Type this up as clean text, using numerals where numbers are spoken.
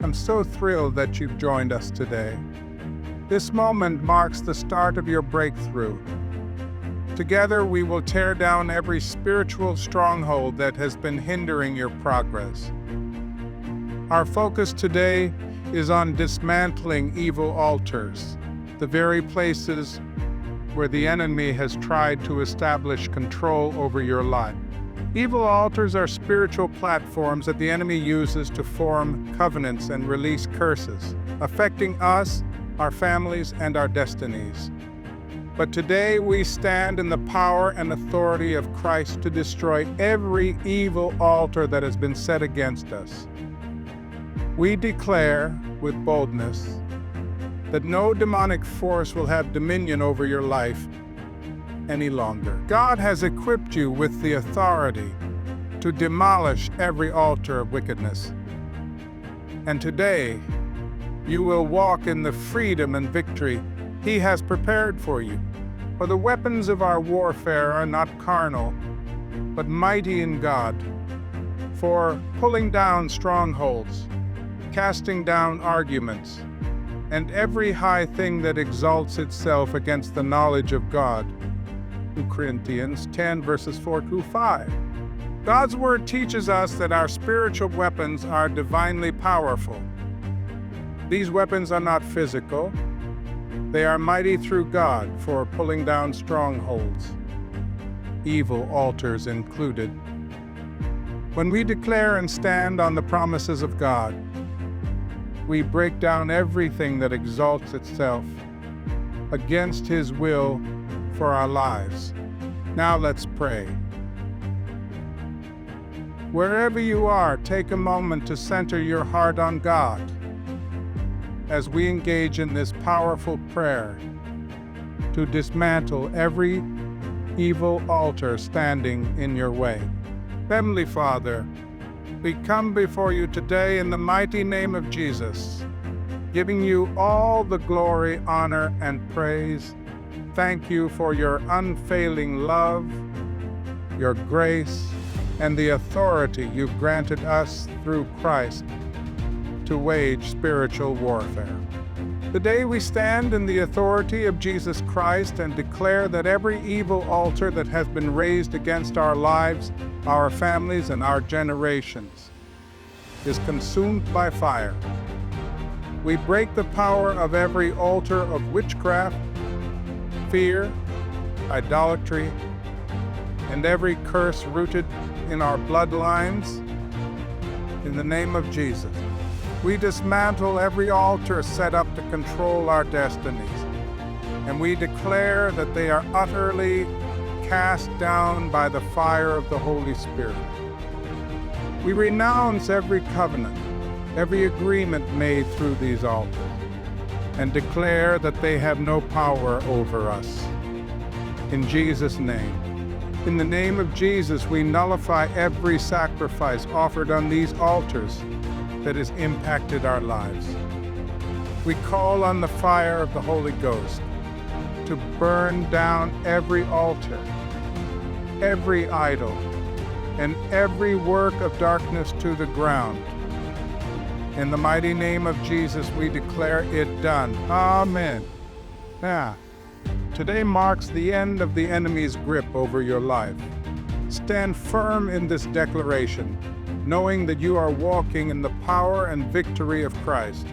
I'm so thrilled that you've joined us today. This moment marks the start of your breakthrough. Together, we will tear down every spiritual stronghold that has been hindering your progress. Our focus today is on dismantling evil altars, the very places where the enemy has tried to establish control over your life. Evil altars are spiritual platforms that the enemy uses to form covenants and release curses, affecting us, our families, and our destinies. But today we stand in the power and authority of Christ to destroy every evil altar that has been set against us. We declare with boldness that no demonic force will have dominion over your life any longer. God has equipped you with the authority to demolish every altar of wickedness. And today, you will walk in the freedom and victory He has prepared for you. For the weapons of our warfare are not carnal, but mighty in God, for pulling down strongholds, casting down arguments, and every high thing that exalts itself against the knowledge of God. 2 Corinthians 10, verses 4-5. God's Word teaches us that our spiritual weapons are divinely powerful. These weapons are not physical. They are mighty through God for pulling down strongholds, evil altars included. When we declare and stand on the promises of God, we break down everything that exalts itself against His will for our lives. Now let's pray. Wherever you are, take a moment to center your heart on God as we engage in this powerful prayer to dismantle every evil altar standing in your way. Heavenly Father, we come before you today in the mighty name of Jesus, giving you all the glory, honor, and praise. Thank you for your unfailing love, your grace, and the authority you've granted us through Christ to wage spiritual warfare. Today we stand in the authority of Jesus Christ and declare that every evil altar that has been raised against our lives, our families, and our generations is consumed by fire. We break the power of every altar of witchcraft, fear, idolatry, and every curse rooted in our bloodlines. In the name of Jesus, we dismantle every altar set up to control our destinies, and we declare that they are utterly cast down by the fire of the Holy Spirit. We renounce every covenant, every agreement made through these altars, and declare that they have no power over us. In Jesus' name. In the name of Jesus, we nullify every sacrifice offered on these altars that has impacted our lives. We call on the fire of the Holy Ghost to burn down every altar, every idol, and every work of darkness to the ground. In the mighty name of Jesus, we declare it done. Amen. Now, today marks the end of the enemy's grip over your life. Stand firm in this declaration, knowing that you are walking in the power and victory of Christ.